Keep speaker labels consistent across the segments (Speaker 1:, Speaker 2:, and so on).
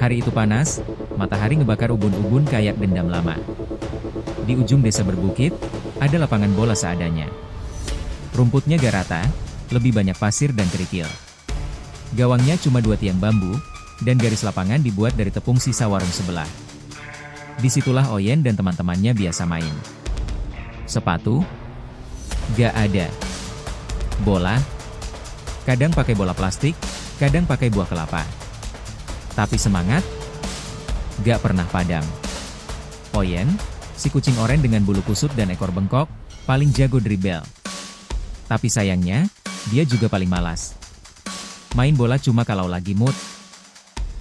Speaker 1: Hari itu panas, matahari ngebakar ubun-ubun kayak dendam lama. Di ujung desa berbukit, ada lapangan bola seadanya. Rumputnya gak rata, lebih banyak pasir dan kerikil. Gawangnya cuma 2 tiang bambu, dan garis lapangan dibuat dari tepung sisa warung sebelah. Disitulah Oyen dan teman-temannya biasa main. Sepatu? Gak ada. Bola? Kadang pakai bola plastik, kadang pakai buah kelapa. Tapi semangat? Gak pernah padam. Oyen, si kucing oranye dengan bulu kusut dan ekor bengkok, paling jago dribble. Tapi sayangnya, dia juga paling malas. Main bola cuma kalau lagi mood.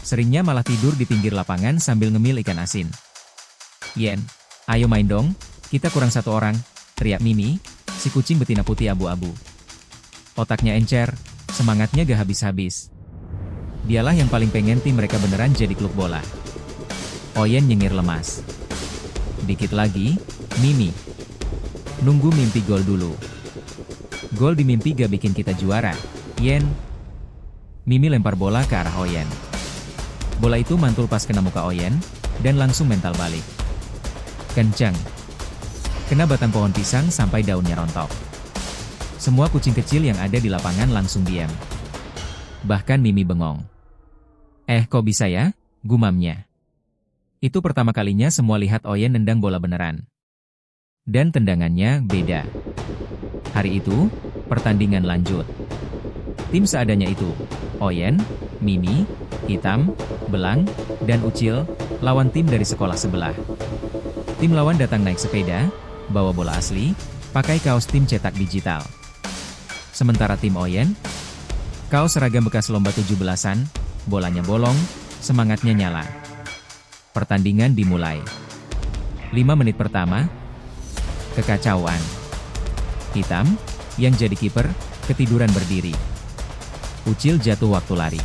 Speaker 1: Seringnya malah tidur di pinggir lapangan sambil ngemil ikan asin. Yen, ayo main dong, kita kurang 1 orang, teriak Mimi, si kucing betina putih abu-abu. Otaknya encer, semangatnya gak habis-habis. Dialah yang paling pengen tim mereka beneran jadi klub bola. Oyen nyengir lemas. Dikit lagi, Mimi. Nunggu mimpi gol dulu. Gol di mimpi gak bikin kita juara, Yen. Mimi lempar bola ke arah Oyen. Bola itu mantul pas kena muka Oyen, dan langsung mental balik. Kencang. Kena batang pohon pisang sampai daunnya rontok. Semua kucing kecil yang ada di lapangan langsung diam. Bahkan Mimi bengong. Kok bisa ya? Gumamnya. Itu pertama kalinya semua lihat Oyen nendang bola beneran. Dan tendangannya beda. Hari itu, pertandingan lanjut. Tim seadanya itu, Oyen, Mimi, Hitam, Belang, dan Ucil, lawan tim dari sekolah sebelah. Tim lawan datang naik sepeda, bawa bola asli, pakai kaos tim cetak digital. Sementara tim Oyen, kaos seragam bekas lomba 17-an, bolanya bolong, semangatnya nyala. Pertandingan dimulai. 5 menit pertama, kekacauan. Hitam, yang jadi kiper, ketiduran berdiri. Ucil jatuh waktu lari.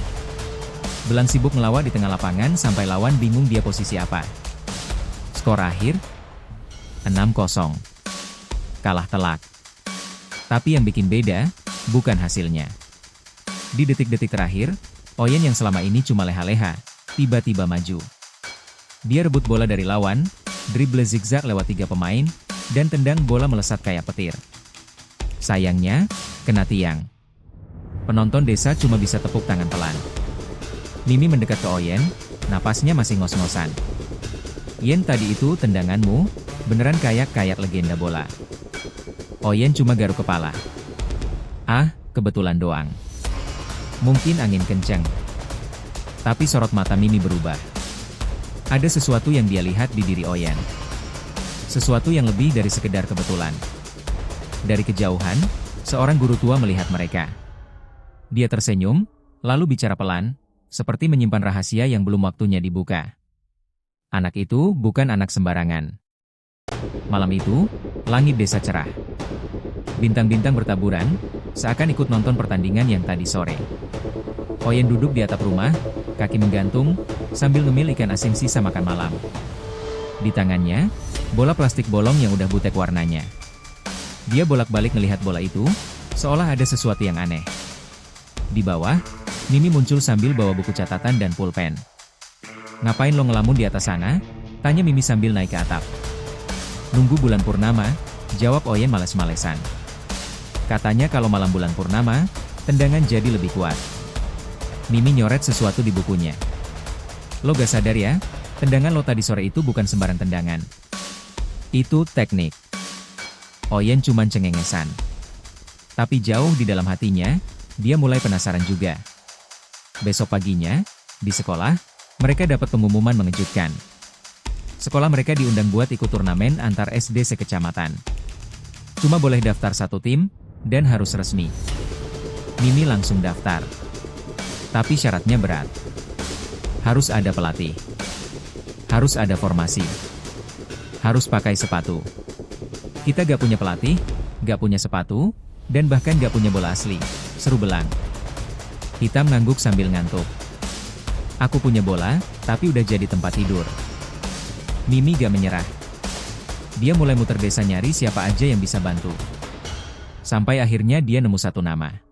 Speaker 1: Belang sibuk ngelawak di tengah lapangan sampai lawan bingung dia posisi apa. Skor akhir, 6-0. Kalah telak. Tapi yang bikin beda, bukan hasilnya. Di detik-detik terakhir, Oyen yang selama ini cuma leha-leha, tiba-tiba maju. Dia rebut bola dari lawan, dribble zigzag lewat 3 pemain, dan tendang bola melesat kayak petir. Sayangnya, kena tiang. Penonton desa cuma bisa tepuk tangan pelan. Mimi mendekat ke Oyen, napasnya masih ngos-ngosan. Yen, tadi itu tendanganmu, beneran kayak legenda bola. Oyen cuma garuk kepala. Kebetulan doang. Mungkin angin kencang. Tapi sorot mata Mimi berubah. Ada sesuatu yang dia lihat di diri Oyen. Sesuatu yang lebih dari sekedar kebetulan. Dari kejauhan, seorang guru tua melihat mereka. Dia tersenyum, lalu bicara pelan, seperti menyimpan rahasia yang belum waktunya dibuka. Anak itu bukan anak sembarangan. Malam itu, langit desa cerah. Bintang-bintang bertaburan, seakan ikut nonton pertandingan yang tadi sore. Oyen duduk di atap rumah, kaki menggantung, sambil ngemil ikan asin sisa makan malam. Di tangannya, bola plastik bolong yang udah butek warnanya. Dia bolak-balik melihat bola itu, seolah ada sesuatu yang aneh. Di bawah, Mimi muncul sambil bawa buku catatan dan pulpen. Ngapain lo ngelamun di atas sana? Tanya Mimi sambil naik ke atap. Nunggu bulan purnama, jawab Oyen males-malesan. Katanya kalau malam bulan purnama, tendangan jadi lebih kuat. Mimi nyoret sesuatu di bukunya. Lo gak sadar ya, tendangan lo tadi sore itu bukan sembarang tendangan. Itu teknik. Oyen cuman cengengesan. Tapi jauh di dalam hatinya, dia mulai penasaran juga. Besok paginya, di sekolah, mereka dapat pengumuman mengejutkan. Sekolah mereka diundang buat ikut turnamen antar SD sekecamatan. Cuma boleh daftar 1 tim, dan harus resmi. Mimi langsung daftar. Tapi syaratnya berat. Harus ada pelatih. Harus ada formasi. Harus pakai sepatu. Kita gak punya pelatih, gak punya sepatu, dan bahkan gak punya bola asli, seru Belang. Hitam ngangguk sambil ngantuk. Aku punya bola, tapi udah jadi tempat tidur. Mimi gak menyerah. Dia mulai muter desa nyari siapa aja yang bisa bantu. Sampai akhirnya dia nemu 1 nama.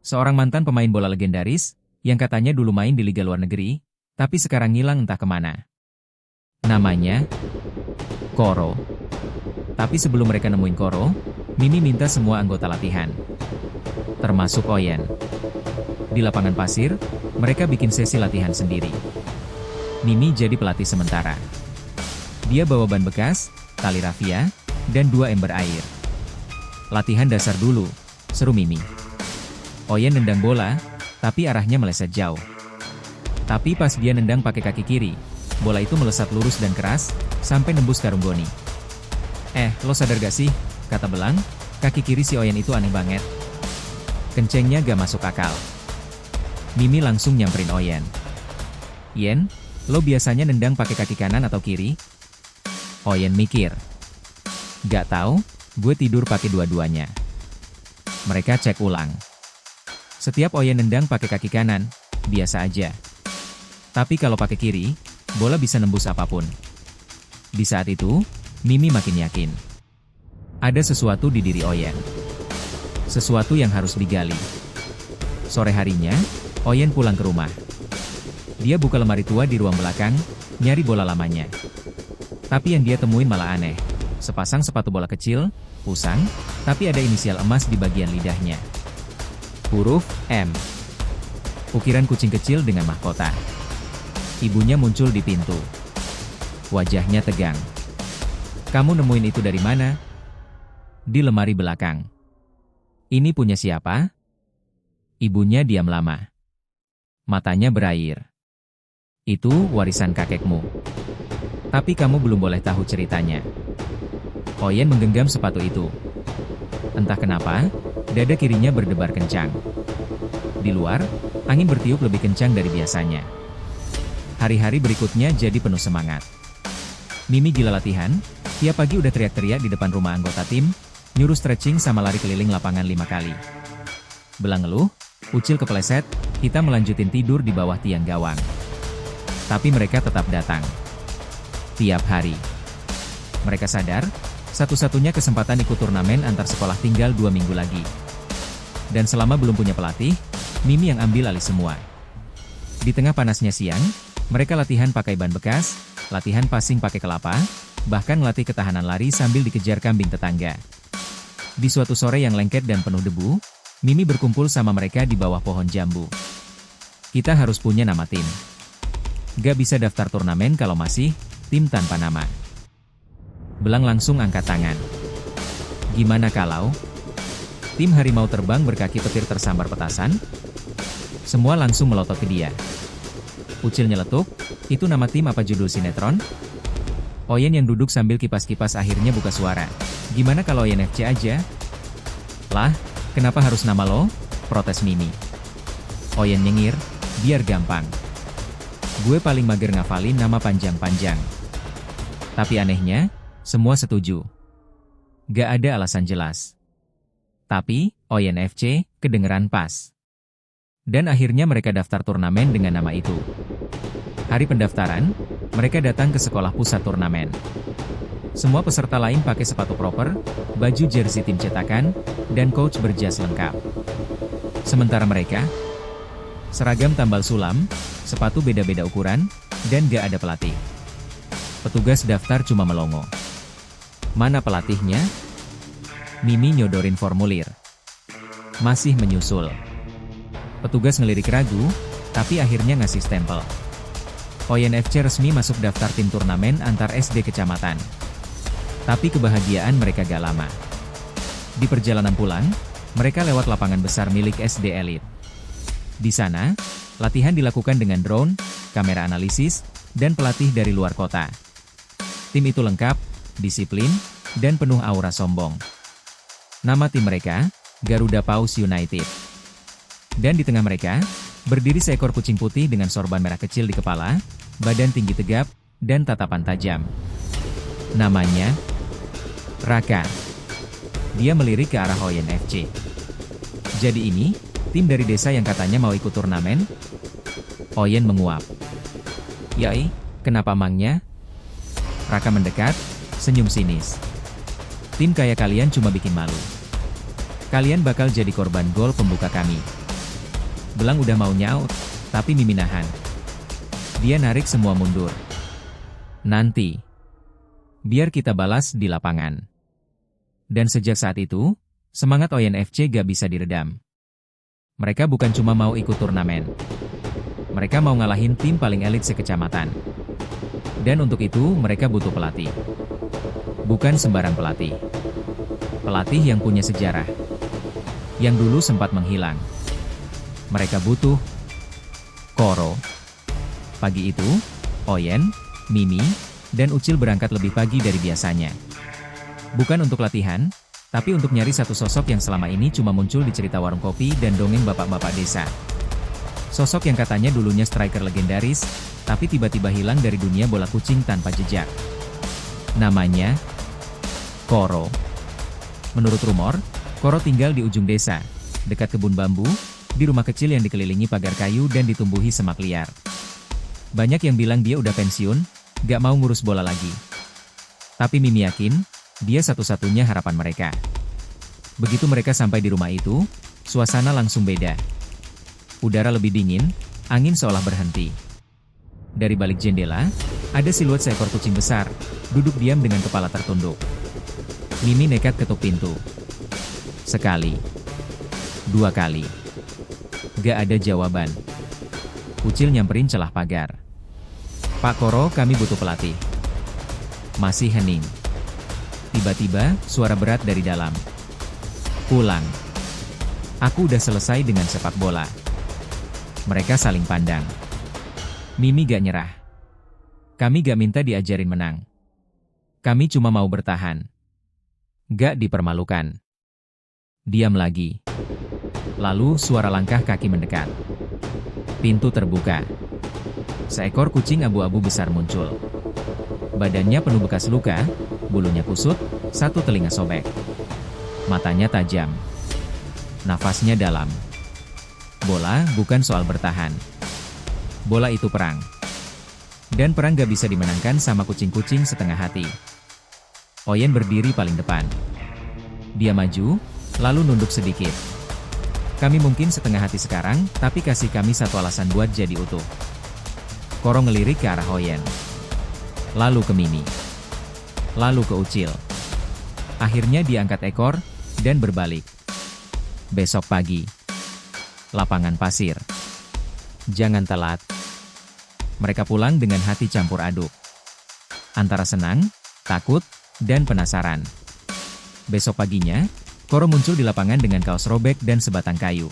Speaker 1: Seorang mantan pemain bola legendaris, yang katanya dulu main di liga luar negeri, Tapi sekarang ngilang entah kemana. Namanya Koro. Tapi sebelum mereka nemuin Koro, Mimi minta semua anggota latihan, termasuk Oyen. Di lapangan pasir, mereka bikin sesi latihan sendiri. Mimi jadi pelatih sementara. Dia bawa ban bekas, tali rafia, dan 2 ember air. Latihan dasar dulu, seru Mimi. Oyen nendang bola, tapi arahnya meleset jauh. Tapi pas dia nendang pakai kaki kiri, bola itu melesat lurus dan keras, sampai nembus karung goni. Lo sadar gak sih, kata Belang, kaki kiri si Oyen itu aneh banget. Kencengnya gak masuk akal. Mimi langsung nyamperin Oyen. Yen, lo biasanya nendang pakai kaki kanan atau kiri? Oyen mikir. Gak tahu, gue tidur pakai dua-duanya. Mereka cek ulang. Setiap Oyen nendang pakai kaki kanan, biasa aja. Tapi kalau pakai kiri, bola bisa nembus apapun. Di saat itu, Mimi makin yakin. Ada sesuatu di diri Oyen. Sesuatu yang harus digali. Sore harinya, Oyen pulang ke rumah. Dia buka lemari tua di ruang belakang, nyari bola lamanya. Tapi yang dia temuin malah aneh. Sepasang sepatu bola kecil, usang, tapi ada inisial emas di bagian lidahnya. Huruf M. Ukiran kucing kecil dengan mahkota. Ibunya muncul di pintu. Wajahnya tegang. Kamu nemuin itu dari mana? Di lemari belakang. Ini punya siapa? Ibunya diam lama. Matanya berair. Itu warisan kakekmu. Tapi kamu belum boleh tahu ceritanya. Oyen menggenggam sepatu itu. Entah kenapa, dada kirinya berdebar kencang. Di luar, angin bertiup lebih kencang dari biasanya. Hari-hari berikutnya jadi penuh semangat. Mimi gila latihan, tiap pagi udah teriak-teriak di depan rumah anggota tim, nyuruh stretching sama lari keliling lapangan 5 kali. Belang ngeluh, Ucil kepleset, kita melanjutin tidur di bawah tiang gawang. Tapi mereka tetap datang. Tiap hari. Mereka sadar, satu-satunya kesempatan ikut turnamen antar sekolah tinggal 2 minggu lagi. Dan selama belum punya pelatih, Mimi yang ambil alih semua. Di tengah panasnya siang, mereka latihan pakai ban bekas, latihan passing pakai kelapa, bahkan latih ketahanan lari sambil dikejar kambing tetangga. Di suatu sore yang lengket dan penuh debu, Mimi berkumpul sama mereka di bawah pohon jambu. Kita harus punya nama tim. Gak bisa daftar turnamen kalau masih tim tanpa nama. Belang langsung angkat tangan. Gimana kalau tim harimau terbang berkaki petir tersambar petasan? Semua langsung melotot ke dia. Ucil nyeletuk, itu nama tim apa judul sinetron? Oyen yang duduk sambil kipas-kipas akhirnya buka suara. Gimana kalau Oyen FC aja? Lah, kenapa harus nama lo? Protes Mimi. Oyen nyengir, biar gampang. Gue paling mager ngafalin nama panjang-panjang. Tapi anehnya, semua setuju. Gak ada alasan jelas. Tapi, Oyen FC, kedengeran pas. Dan akhirnya mereka daftar turnamen dengan nama itu. Hari pendaftaran, mereka datang ke sekolah pusat turnamen. Semua peserta lain pakai sepatu proper, baju jersey tim cetakan, dan coach berjas lengkap. Sementara mereka, seragam tambal sulam, sepatu beda-beda ukuran, dan gak ada pelatih. Petugas daftar cuma melongo. Mana pelatihnya? Mimi nyodorin formulir. Masih menyusul. Petugas ngelirik ragu, tapi akhirnya ngasih stempel. Oyen FC resmi masuk daftar tim turnamen antar SD kecamatan. Tapi kebahagiaan mereka gak lama. Di perjalanan pulang, mereka lewat lapangan besar milik SD elit. Di sana, latihan dilakukan dengan drone, kamera analisis, dan pelatih dari luar kota. Tim itu lengkap, disiplin, dan penuh aura sombong. Nama tim mereka, Garuda Paus United. Dan di tengah mereka, berdiri seekor kucing putih dengan sorban merah kecil di kepala, badan tinggi tegap, dan tatapan tajam. Namanya Raka. Dia melirik ke arah Oyen FC. Jadi ini, tim dari desa yang katanya mau ikut turnamen? Oyen menguap. Yai, kenapa mangnya? Raka mendekat, senyum sinis. Tim kayak kalian cuma bikin malu. Kalian bakal jadi korban gol pembuka kami. Belang udah mau nyaut, tapi Mimi nahan. Dia narik semua mundur. Nanti. Biar kita balas di lapangan. Dan sejak saat itu, semangat Oyen FC gak bisa diredam. Mereka bukan cuma mau ikut turnamen. Mereka mau ngalahin tim paling elit sekecamatan. Dan untuk itu mereka butuh pelatih. Bukan sembarang pelatih. Pelatih yang punya sejarah. Yang dulu sempat menghilang. Mereka butuh Koro. Pagi itu, Oyen, Mimi, dan Ucil berangkat lebih pagi dari biasanya. Bukan untuk latihan, tapi untuk nyari satu sosok yang selama ini cuma muncul di cerita warung kopi dan dongeng bapak-bapak desa. Sosok yang katanya dulunya striker legendaris, tapi tiba-tiba hilang dari dunia bola kucing tanpa jejak. Namanya Koro. Menurut rumor, Koro tinggal di ujung desa, dekat kebun bambu, di rumah kecil yang dikelilingi pagar kayu dan ditumbuhi semak liar. Banyak yang bilang dia udah pensiun, gak mau ngurus bola lagi. Tapi Mimi yakin, dia satu-satunya harapan mereka. Begitu mereka sampai di rumah itu, suasana langsung beda. Udara lebih dingin, angin seolah berhenti. Dari balik jendela, ada siluet seekor kucing besar, duduk diam dengan kepala tertunduk. Mimi nekat ketuk pintu. Sekali. 2 kali. Gak ada jawaban. Ucil nyamperin celah pagar. Pak Koro, kami butuh pelatih. Masih hening. Tiba-tiba, suara berat dari dalam. Pulang. Aku udah selesai dengan sepak bola. Mereka saling pandang. Mimi gak nyerah. Kami gak minta diajarin menang. Kami cuma mau bertahan. Gak dipermalukan. Diam lagi. Lalu suara langkah kaki mendekat. Pintu terbuka. Seekor kucing abu-abu besar muncul. Badannya penuh bekas luka, bulunya kusut, satu telinga sobek. Matanya tajam. Nafasnya dalam. Bola bukan soal bertahan. Bola itu perang. Dan perang gak bisa dimenangkan sama kucing-kucing setengah hati. Oyen berdiri paling depan. Dia maju, lalu nunduk sedikit. Kami mungkin setengah hati sekarang, tapi kasih kami satu alasan buat jadi utuh. Koro ngelirik ke arah Oyen. Lalu ke Mimi. Lalu ke Ucil. Akhirnya dia angkat ekor, dan berbalik. Besok pagi. Lapangan pasir. Jangan telat. Mereka pulang dengan hati campur aduk. Antara senang, takut, dan penasaran. Besok paginya, Koro muncul di lapangan dengan kaos robek dan sebatang kayu.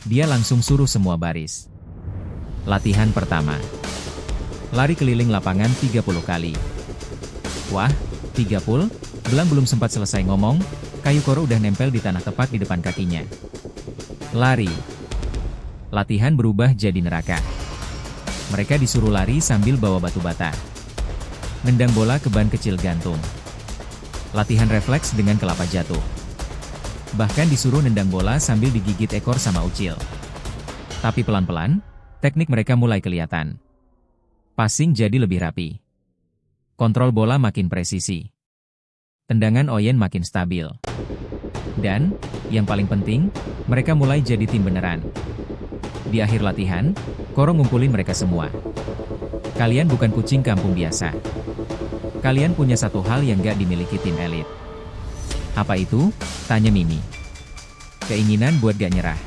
Speaker 1: Dia langsung suruh semua baris. Latihan pertama. Lari keliling lapangan 30 kali. Wah, 30? Belum sempat selesai ngomong, kayu Koro udah nempel di tanah tepat di depan kakinya. Lari. Latihan berubah jadi neraka. Mereka disuruh lari sambil bawa batu bata. Nendang bola ke ban kecil gantung. Latihan refleks dengan kelapa jatuh. Bahkan disuruh nendang bola sambil digigit ekor sama Ucil. Tapi pelan-pelan, teknik mereka mulai kelihatan. Passing jadi lebih rapi. Kontrol bola makin presisi. Tendangan Oyen makin stabil. Dan, yang paling penting, mereka mulai jadi tim beneran. Di akhir latihan, Koro ngumpulin mereka semua. Kalian bukan kucing kampung biasa. Kalian punya satu hal yang gak dimiliki tim elit. Apa itu? Tanya Mimi. Keinginan buat gak nyerah.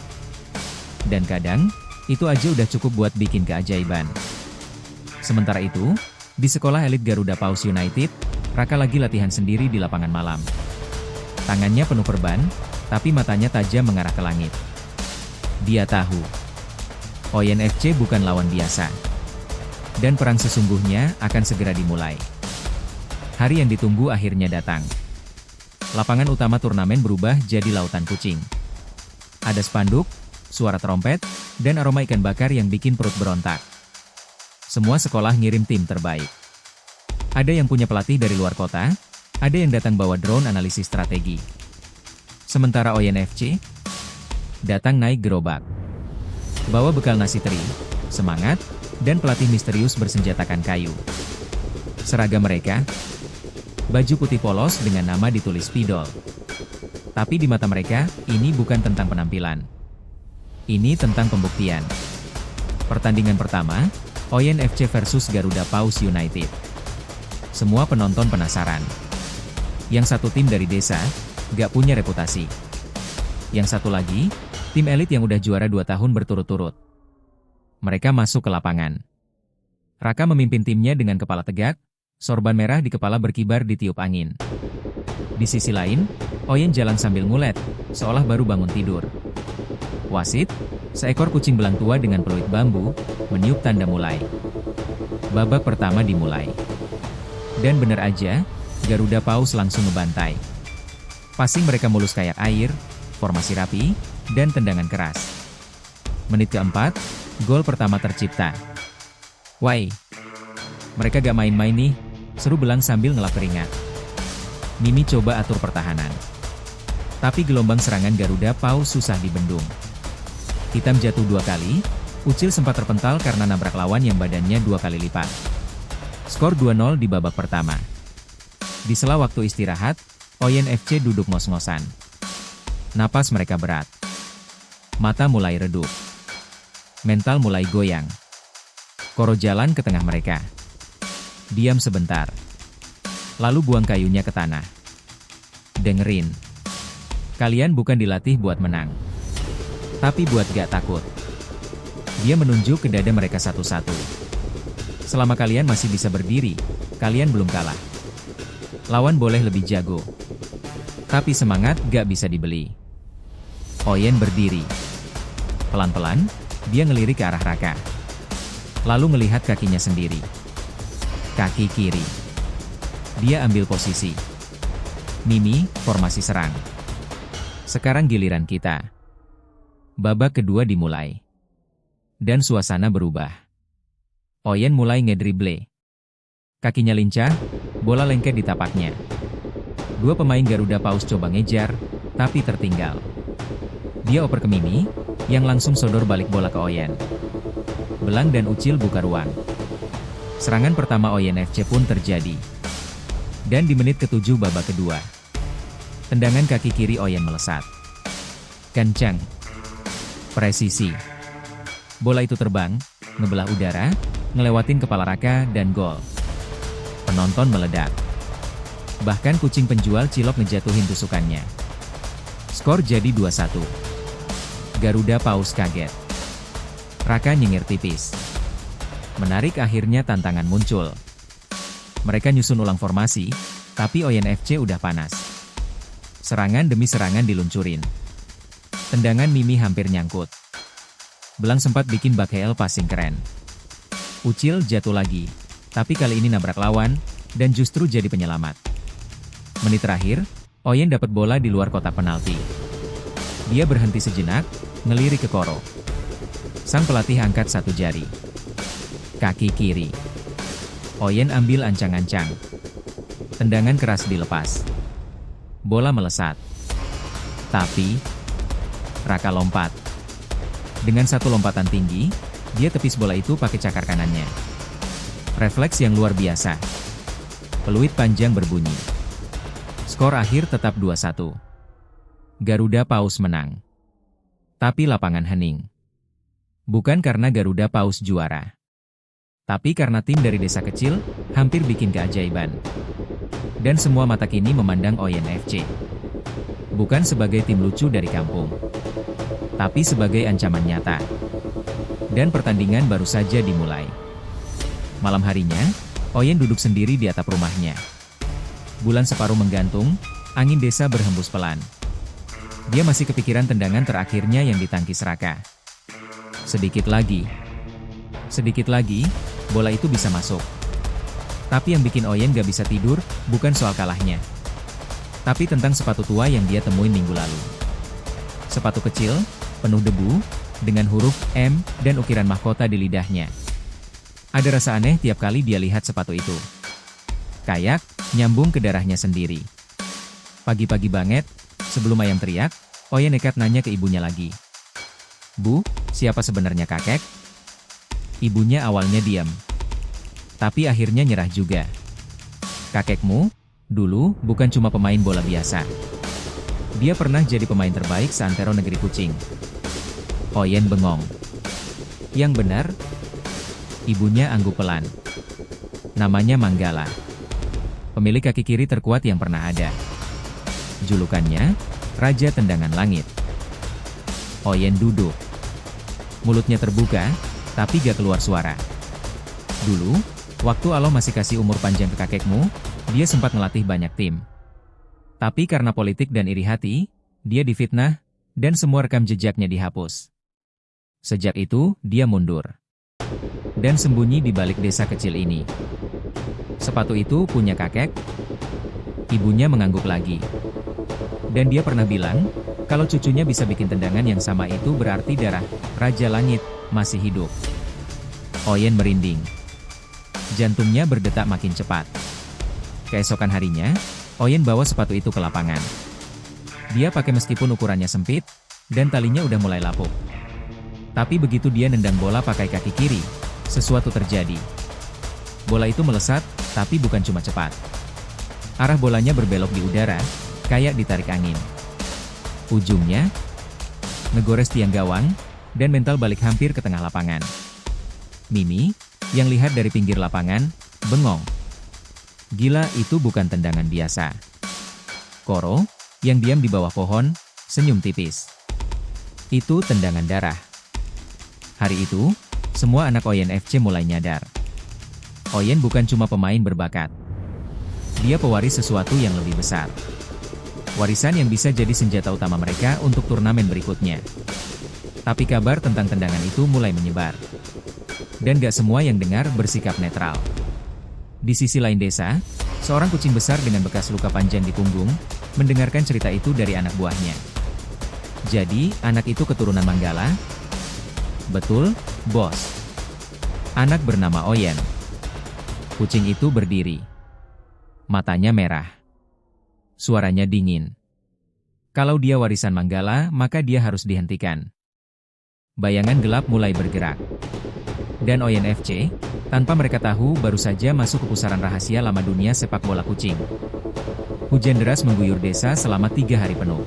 Speaker 1: Dan kadang, itu aja udah cukup buat bikin keajaiban. Sementara itu, di sekolah elit Garuda Paus United, Raka lagi latihan sendiri di lapangan malam. Tangannya penuh perban, tapi matanya tajam mengarah ke langit. Dia tahu, Oyen FC bukan lawan biasa. Dan perang sesungguhnya akan segera dimulai. Hari yang ditunggu akhirnya datang. Lapangan utama turnamen berubah jadi lautan kucing. Ada spanduk, suara trompet, dan aroma ikan bakar yang bikin perut berontak. Semua sekolah ngirim tim terbaik. Ada yang punya pelatih dari luar kota, ada yang datang bawa drone analisis strategi. Sementara Oyen FC datang naik gerobak. Bawa bekal nasi teri, semangat, dan pelatih misterius bersenjatakan kayu. Seragam mereka, baju putih polos dengan nama ditulis Spidol. Tapi di mata mereka, ini bukan tentang penampilan. Ini tentang pembuktian. Pertandingan pertama, Oyen FC versus Garuda Paus United. Semua penonton penasaran. Yang satu tim dari desa, gak punya reputasi. Yang satu lagi, tim elit yang udah juara 2 tahun berturut-turut. Mereka masuk ke lapangan. Raka memimpin timnya dengan kepala tegak, sorban merah di kepala berkibar ditiup angin. Di sisi lain, Oyen jalan sambil ngulet, seolah baru bangun tidur. Wasit, seekor kucing belang tua dengan peluit bambu, meniup tanda mulai. Babak pertama dimulai. Dan bener aja, Garuda Paus langsung ngebantai. Passing mereka mulus kayak air, formasi rapi, dan tendangan keras. Menit keempat, gol pertama tercipta. Wai, mereka gak main-main nih, seru Belang sambil ngelap keringat. Mimi coba atur pertahanan. Tapi gelombang serangan Garuda Paus susah dibendung. Hitam jatuh 2 kali, Ucil sempat terpental karena nabrak lawan yang badannya 2 kali lipat. Skor 2-0 di babak pertama. Di sela waktu istirahat, Oyen FC duduk ngos-ngosan. Napas mereka berat. Mata mulai redup. Mental mulai goyang. Koro jalan ke tengah mereka. Diam sebentar. Lalu buang kayunya ke tanah. Dengerin. Kalian bukan dilatih buat menang. Tapi buat gak takut. Dia menunjuk ke dada mereka satu-satu. Selama kalian masih bisa berdiri, kalian belum kalah. Lawan boleh lebih jago. Tapi semangat gak bisa dibeli. Oyen berdiri. Pelan-pelan, dia ngelirik ke arah Raka. Lalu ngelihat kakinya sendiri. Kaki kiri. Dia ambil posisi. Mimi, formasi serang. Sekarang giliran kita. Babak kedua dimulai. Dan suasana berubah. Oyen mulai ngedrible. Kakinya lincah, bola lengket di tapaknya. 2 pemain Garuda Paus coba ngejar, tapi tertinggal. Dia oper ke Mimi, yang langsung sodor balik bola ke Oyen. Belang dan Ucil buka ruang. Serangan pertama Oyen FC pun terjadi. Dan di menit ke-7 babak kedua. Tendangan kaki kiri Oyen melesat. Kencang. Presisi. Bola itu terbang, ngebelah udara, ngelewatin kepala Raka dan gol. Penonton meledak. Bahkan kucing penjual cilok ngejatuhin tusukannya. Skor jadi 2-1. Garuda Paus kaget. Raka nyengir tipis. Menarik akhirnya tantangan muncul. Mereka nyusun ulang formasi, tapi Oyen FC udah panas. Serangan demi serangan diluncurin. Tendangan Mimi hampir nyangkut. Belang sempat bikin Bakhel passing keren. Ucil jatuh lagi, tapi kali ini nabrak lawan, dan justru jadi penyelamat. Menit terakhir, Oyen dapat bola di luar kotak penalti. Dia berhenti sejenak, ngelirik ke Koro. Sang pelatih angkat 1 jari. Kaki kiri. Oyen ambil ancang-ancang. Tendangan keras dilepas. Bola melesat. Tapi Raka lompat. Dengan 1 lompatan tinggi, dia tepis bola itu pakai cakar kanannya. Refleks yang luar biasa. Peluit panjang berbunyi. Skor akhir tetap 2-1. Garuda Paus menang. Tapi lapangan hening. Bukan karena Garuda Paus juara. Tapi karena tim dari desa kecil, hampir bikin keajaiban. Dan semua mata kini memandang Oyen FC. Bukan sebagai tim lucu dari kampung. Tapi sebagai ancaman nyata. Dan pertandingan baru saja dimulai. Malam harinya, Oyen duduk sendiri di atap rumahnya. Bulan separuh menggantung, angin desa berhembus pelan. Dia masih kepikiran tendangan terakhirnya yang ditangkis Raka. Sedikit lagi, bola itu bisa masuk. Tapi yang bikin Oyen gak bisa tidur, bukan soal kalahnya. Tapi tentang sepatu tua yang dia temuin minggu lalu. Sepatu kecil, penuh debu, dengan huruf M dan ukiran mahkota di lidahnya. Ada rasa aneh tiap kali dia lihat sepatu itu. Kayak, nyambung ke darahnya sendiri. Pagi-pagi banget, sebelum ayam teriak, Oyen nekat nanya ke ibunya lagi. Bu, siapa sebenarnya kakek? Ibunya awalnya diam. Tapi akhirnya nyerah juga. Kakekmu, dulu, bukan cuma pemain bola biasa. Dia pernah jadi pemain terbaik seantero negeri kucing. Oyen bengong. Yang benar? Ibunya angguk pelan. Namanya Manggala. Pemilik kaki kiri terkuat yang pernah ada. Julukannya, Raja Tendangan Langit. Oyen duduk. Mulutnya terbuka, tapi gak keluar suara. Dulu, waktu Allah masih kasih umur panjang ke kakekmu, dia sempat ngelatih banyak tim. Tapi karena politik dan iri hati, dia difitnah, dan semua rekam jejaknya dihapus. Sejak itu, dia mundur. Dan sembunyi di balik desa kecil ini. Sepatu itu punya kakek. Ibunya mengangguk lagi. Dan dia pernah bilang, kalau cucunya bisa bikin tendangan yang sama itu berarti darah Raja Langit masih hidup. Oyen merinding. Jantungnya berdetak makin cepat. Keesokan harinya, Oyen bawa sepatu itu ke lapangan. Dia pakai meskipun ukurannya sempit, dan talinya udah mulai lapuk. Tapi begitu dia nendang bola pakai kaki kiri, sesuatu terjadi. Bola itu melesat, tapi bukan cuma cepat. Arah bolanya berbelok di udara, kayak ditarik angin. Ujungnya, ngegores tiang gawang, dan mental balik hampir ke tengah lapangan. Mimi, yang lihat dari pinggir lapangan, bengong. Gila, itu bukan tendangan biasa. Koro, yang diam di bawah pohon, senyum tipis. Itu tendangan darah. Hari itu, semua anak Oyen FC mulai nyadar. Oyen bukan cuma pemain berbakat. Dia pewaris sesuatu yang lebih besar. Warisan yang bisa jadi senjata utama mereka untuk turnamen berikutnya. Tapi kabar tentang tendangan itu mulai menyebar. Dan gak semua yang dengar bersikap netral. Di sisi lain desa, seorang kucing besar dengan bekas luka panjang di punggung, mendengarkan cerita itu dari anak buahnya. Jadi, anak itu keturunan Manggala? Betul, bos. Anak bernama Oyen. Kucing itu berdiri. Matanya merah. Suaranya dingin. Kalau dia warisan Manggala, maka dia harus dihentikan. Bayangan gelap mulai bergerak. Dan Oyen FC, tanpa mereka tahu, baru saja masuk ke pusaran rahasia lama dunia sepak bola kucing. Hujan deras mengguyur desa selama 3 hari penuh.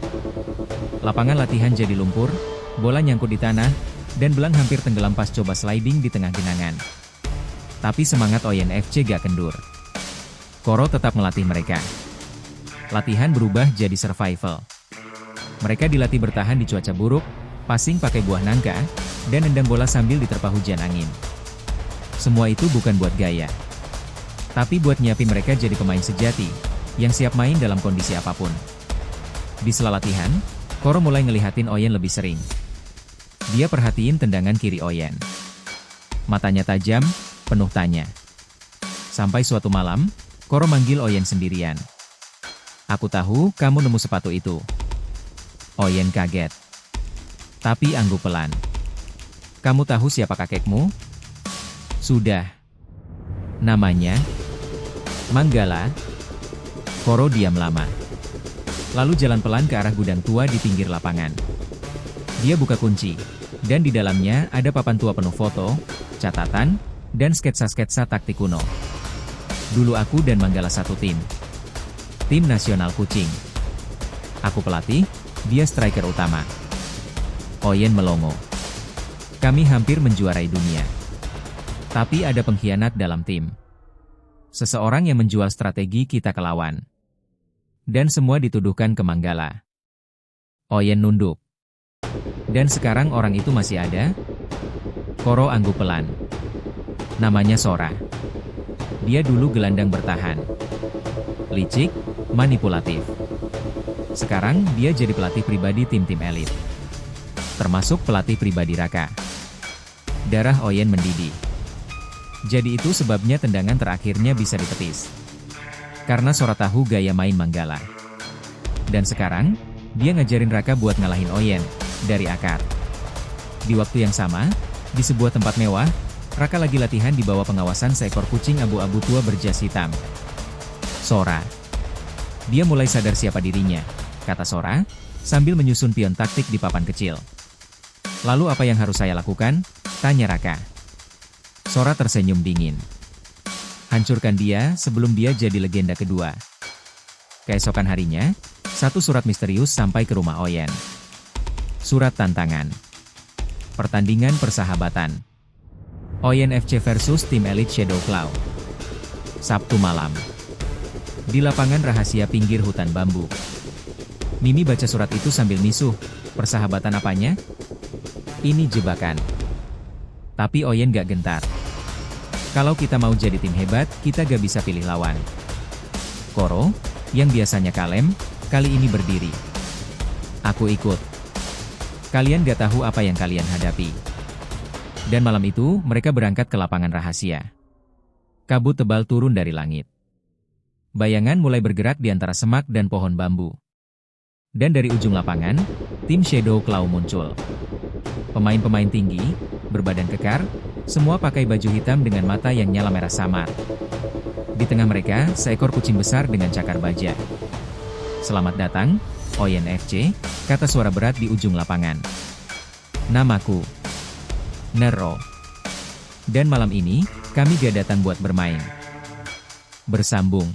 Speaker 1: Lapangan latihan jadi lumpur, bola nyangkut di tanah, dan belang hampir tenggelam pas coba sliding di tengah genangan. Tapi semangat Oyen FC gak kendur. Koro tetap melatih mereka. Latihan berubah jadi survival. Mereka dilatih bertahan di cuaca buruk, passing pakai buah nangka, dan nendang bola sambil diterpa hujan angin. Semua itu bukan buat gaya, tapi buat nyiapin mereka jadi pemain sejati, yang siap main dalam kondisi apapun. Di sela latihan, Koro mulai ngelihatin Oyen lebih sering. Dia perhatiin tendangan kiri Oyen. Matanya tajam, penuh tanya. Sampai suatu malam, Koro manggil Oyen sendirian. Aku tahu kamu nemu sepatu itu. Oyen kaget. Tapi angguk pelan. Kamu tahu siapa kakekmu? Sudah. Namanya? Manggala. Koro diam lama. Lalu jalan pelan ke arah gudang tua di pinggir lapangan. Dia buka kunci, dan di dalamnya ada papan tua penuh foto, catatan, dan sketsa-sketsa taktik kuno. Dulu aku dan Manggala satu tim. Tim nasional kucing. Aku pelatih, dia striker utama. Oyen melongo. Kami hampir menjuarai dunia. Tapi ada pengkhianat dalam tim. Seseorang yang menjual strategi kita ke lawan. Dan semua dituduhkan ke Manggala. Oyen nunduk. Dan sekarang orang itu masih ada? Koro angguk pelan. Namanya Sora. Dia dulu gelandang bertahan. Licik, manipulatif. Sekarang dia jadi pelatih pribadi tim-tim elit. Termasuk pelatih pribadi Raka. Darah Oyen mendidih. Jadi itu sebabnya tendangan terakhirnya bisa dipetis. Karena Sora tahu gaya main Manggala. Dan sekarang, dia ngajarin Raka buat ngalahin Oyen, dari akar. Di waktu yang sama, di sebuah tempat mewah, Raka lagi latihan di bawah pengawasan seekor kucing abu-abu tua berjas hitam. Sora. Dia mulai sadar siapa dirinya, kata Sora, sambil menyusun pion taktik di papan kecil. Lalu apa yang harus saya lakukan? Tanya Raka. Sora tersenyum dingin. Hancurkan dia sebelum dia jadi legenda kedua. Keesokan harinya, satu surat misterius sampai ke rumah Oyen. Surat tantangan. Pertandingan persahabatan. Oyen FC versus tim Elite Shadow Claw. Sabtu malam. Di lapangan rahasia pinggir hutan bambu. Mimi baca surat itu sambil misuh. Persahabatan apanya? Ini jebakan. Tapi Oyen gak gentar. Kalau kita mau jadi tim hebat, kita gak bisa pilih lawan. Koro, yang biasanya kalem, kali ini berdiri. Aku ikut. Kalian gak tahu apa yang kalian hadapi. Dan malam itu, mereka berangkat ke lapangan rahasia. Kabut tebal turun dari langit. Bayangan mulai bergerak di antara semak dan pohon bambu. Dan dari ujung lapangan, tim Shadow Claw muncul. Pemain-pemain tinggi, berbadan kekar, semua pakai baju hitam dengan mata yang nyala merah samar. Di tengah mereka, seekor kucing besar dengan cakar baja. Selamat datang, Oyen FC, kata suara berat di ujung lapangan. Namaku Nero. Dan malam ini, kami gak datang buat bermain. Bersambung.